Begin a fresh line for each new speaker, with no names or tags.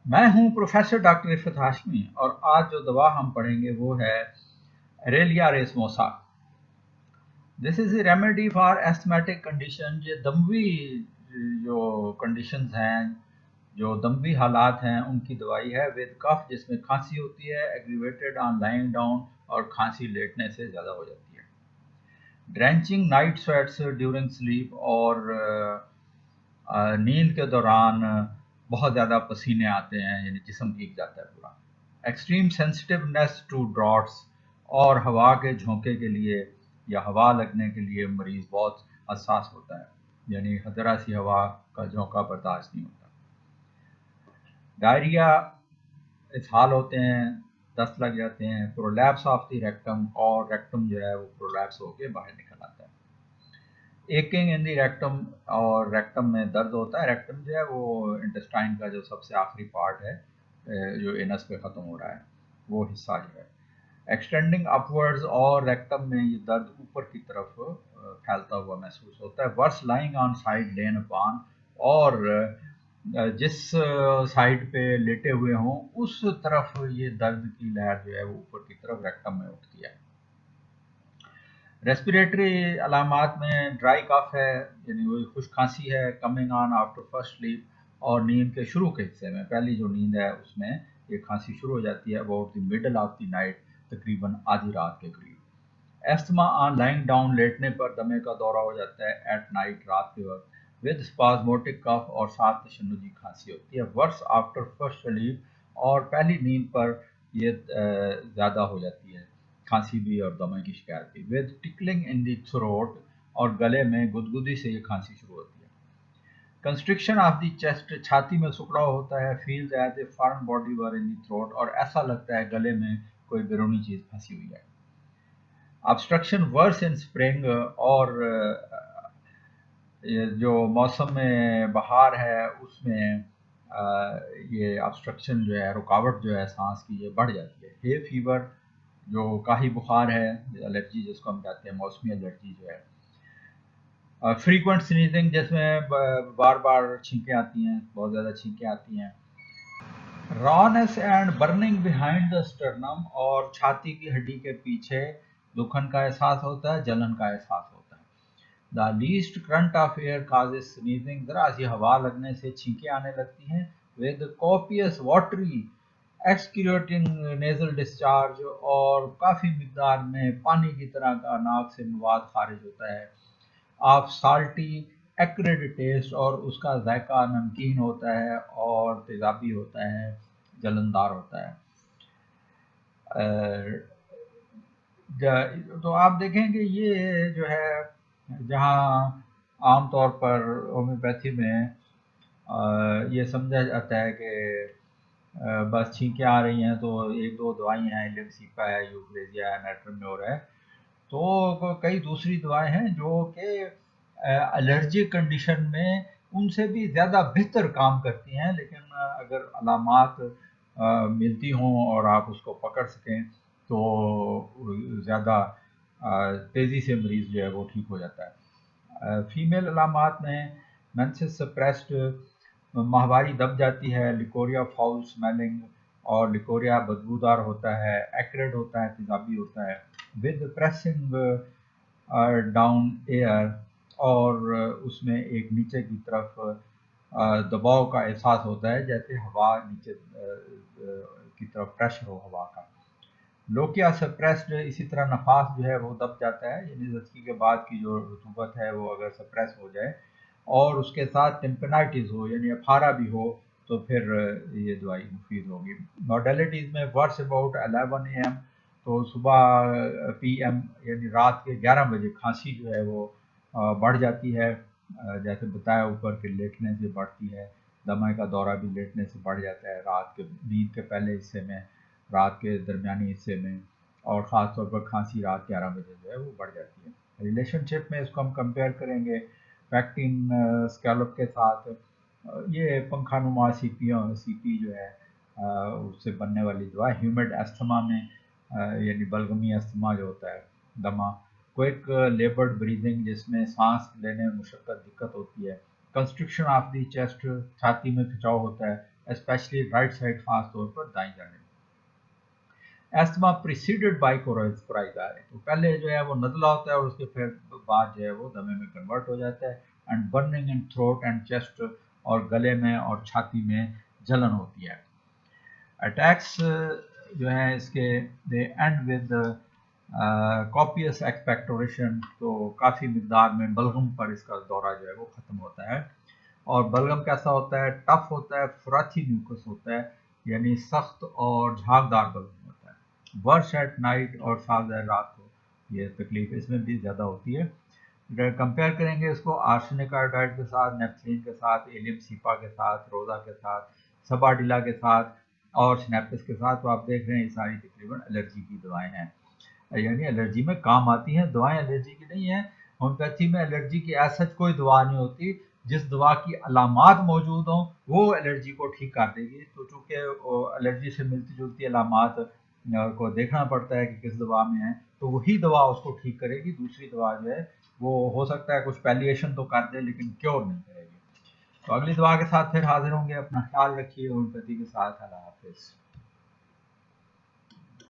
मैं हूं professor doctor Iffat Hashmi और आज जो दवा हम पढ़ेंगे वो है aralia racemosa. This is a remedy for asthmatic condition. ये दमवी जो कंडीशंस हैं, जो दमवी हालात हैं, उनकी दवाई है विद कफ, जिसमें खांसी होती है, एग्रीवेटेड ऑन लाइंग डाउन, और खांसी लेटने से ज़्यादा हो जाती है। Drenching night sweats during sleep, और नींद के दौरान बहुत ज़्यादा पसीने आते हैं, यानी जिस्म भीग जाता है पूरा। एक्सट्रीम सेंसिटिवनेस टू ड्रॉट्स, और हवा के झोंके के लिए या हवा लगने के लिए मरीज़ बहुत हसास होता है, यानी ज़रा सी हवा का झोंका बर्दाश्त नहीं होता। डायरिया, इसहाल होते हैं, दस्त लग जाते हैं, प्रोलैप्स ऑफ द रेक्टम, और रेक्टम जो है वो प्रोलैप्स होकर बाहर निकल आता है। एकिंग इन दी रेक्टम, और रेक्टम में दर्द होता है। रेक्टम जो है वो इंटेस्टाइन का जो सबसे आखिरी पार्ट है, जो एनस पे ख़त्म हो रहा है, वो हिस्सा जो है। एक्सटेंडिंग अपवर्ड्स, और रेक्टम में ये दर्द ऊपर की तरफ फैलता हुआ महसूस होता है। Worse lying on side lain upon, और जिस साइड पे लेटे हुए हों उस तरफ ये दर्द की लहर जो है वो ऊपर की तरफ रेक्टम में उठती है। रेस्पिरेटरी अलामात में ड्राई कफ है, यानी वही खुश खांसी है, coming on after first sleep, और नींद के शुरू के हिस्से में, पहली जो नींद है उसमें ये खांसी शुरू हो जाती है about the middle of the night, तकरीबन आधी रात के करीब। एस्थमा ऑन लाइंग डाउन, लेटने पर दमे का दौरा हो जाता है एट नाइट, रात के वक्त, विद स्पाज्मोटिक कफ, और साथ तशन्नुजी खांसी होती है। वर्स आफ्टर फर्स्ट स्लीप, और पहली नींद पर ये ज़्यादा हो जाती है, खांसी भी और दमे की शिकायत भी। With tickling in the throat, और गले में गुदगुदी से ये खांसी शुरू होती है। कंस्ट्रिक्शन ऑफ दी चेस्ट, छाती में सुखड़ा होता है। Feels as a firm body were in the throat, और ऐसा लगता है गले में कोई बैरूनी चीज़ फंसी हुई है। ऑब्स्ट्रक्शन वर्स इन स्प्रिंग, और ये जो मौसम में बहार है उसमें ये ऑब्स्ट्रक्शन जो है, रुकावट जो है सांस की, ये बढ़ जाती है। हे फीवर, जो काही बुखार है, एलर्जी जिसको हम कहते हैं, मौसमी एलर्जी जो है। फ्रीक्वेंट स्नीजिंग, जिसमें बार बार छींकें आती हैं, बहुत ज़्यादा छींकें आती हैं। Rawness and burning behind the sternum, और छाती की हड्डी के पीछे दुखन का एहसास होता है, जलन का एहसास होता है। The least current of air causes sneezing, ज़रा सी हवा लगने से छींकें आने लगती हैं। With copious watery excreting nasal discharge, और काफ़ी मिकदार में पानी की तरह का नाक से मवाद खारिज होता है। ऑफ साल्टी एक्रिड टेस्ट, और उसका जायका नमकीन होता है और तेजाबी होता है, जलनदार होता है। तो आप देखें कि ये जो है, जहाँ आम तौर पर होम्योपैथी में ये समझा जाता है कि बस छींकें आ रही हैं तो एक दो दवाई हैं, लिमसीपा है, यूफ्रेजिया है, मेट्रोम्योर है। तो कई दूसरी दवाएं हैं जो कि एलर्जिक कंडीशन में उनसे भी ज़्यादा बेहतर काम करती हैं, लेकिन अगर अलामात मिलती हों और आप उसको पकड़ सकें तो ज़्यादा तेज़ी से मरीज़ जो है वो ठीक हो जाता है। फीमेल अलामात में मेंसेस सप्रेस्ड, माहवारी दब जाती है, लिकोरिया फाउल स्मेलिंग, और लिकोरिया बदबूदार होता है, एक्रेड होता है, तेजाबी होता है। विद प्रेसिंग डाउन एयर, और उसमें एक नीचे की तरफ दबाव का एहसास होता है, जैसे हवा नीचे की तरफ प्रेशर हो हवा का। लोकिया सप्रेस्ड, इसी तरह नफास जो है वो दब जाता है, यानी ज़चगी के बाद की जो रतूबत है वो अगर सप्रेस हो जाए और उसके साथ टेम्पेनाइटिस हो, यानी अफारा भी हो, तो फिर ये दवाई मुफीद होगी। मॉडलिटीज़ में वर्स अबाउट 11 AM, तो सुबह PM यानी रात के 11 बजे खांसी जो है वो बढ़ जाती है, जैसे बताया ऊपर के लेटने से बढ़ती है। दमे का दौरा भी लेटने से बढ़ जाता है, रात के नींद के पहले हिस्से में, रात के दरमियानी हिस्से में, और ख़ास तौर पर खांसी रात 11 बजे जो है वो बढ़ जाती है। रिलेशनशिप में इसको हम कंपेयर करेंगे पैक्टिन स्कैलप के साथ। ये पंखा नुमा सीपी जो है उससे बनने वाली दवा। ह्यूमिड एस्थमा में यानी बलगमी अस्थमा जो होता है, दमा। क्विक लेबर्ड ब्रीदिंग, जिसमें सांस लेने में मुशक्क़त दिक्कत होती है। कंस्ट्रक्शन ऑफ दी चेस्ट, छाती में खिंचाव होता है, स्पेशली राइट साइड, खास तौर पर दाईं जानिब। एस्थमा प्रीसीडेड बाय कोराइजा है, तो पहले जो है वो नज़ला होता है और उसके फिर बाद जो है वो दमे में कन्वर्ट हो जाता है। And burning in throat and chest, और गले में और छाती में जलन होती है। अटैक्स जो है इसके दे एंड विद कॉपियस एक्सपेक्टोरेशन, तो काफ़ी मिकदार में बलगम पर इसका दौरा जो है वो ख़त्म होता है। और बलगम कैसा होता है? टफ होता है, फुराथी म्यूकस होता है, यानी सख्त और झागदार बलगम होता है। वर्ष एट नाइट, और साल रात को ये तकलीफ इसमें भी ज़्यादा होती है। कंपेयर करेंगे इसको आर्सेनिक आयोडाइड के साथ, नेफ्थलीन के साथ, एलियम सीपा के साथ, रोजा के साथ, सबाडिला के साथ और स्नैपिस के साथ, तो आप देख रहे हैं ये सारी तकरीबन एलर्जी की दवाएं हैं, यानी एलर्जी में काम आती हैं। दवाएं एलर्जी की नहीं है। होम्योपैथी में एलर्जी की ऐसा कोई दवा नहीं होती, जिस दवा की अलामात मौजूद हों वो एलर्जी को ठीक कर देगी। तो चूँकि एलर्जी से मिलती जुलती अलामात को देखना पड़ता है कि किस दवा में है, तो वही दवा उसको ठीक करेगी। दूसरी दवा जो है वो हो सकता है कुछ पैलिएशन तो कर दे, लेकिन क्योर नहीं करेगी। तो अगली दवा के साथ फिर हाजिर होंगे। अपना ख्याल रखिए। होम्योपैथी के साथ। अल्लाह हाफिज़।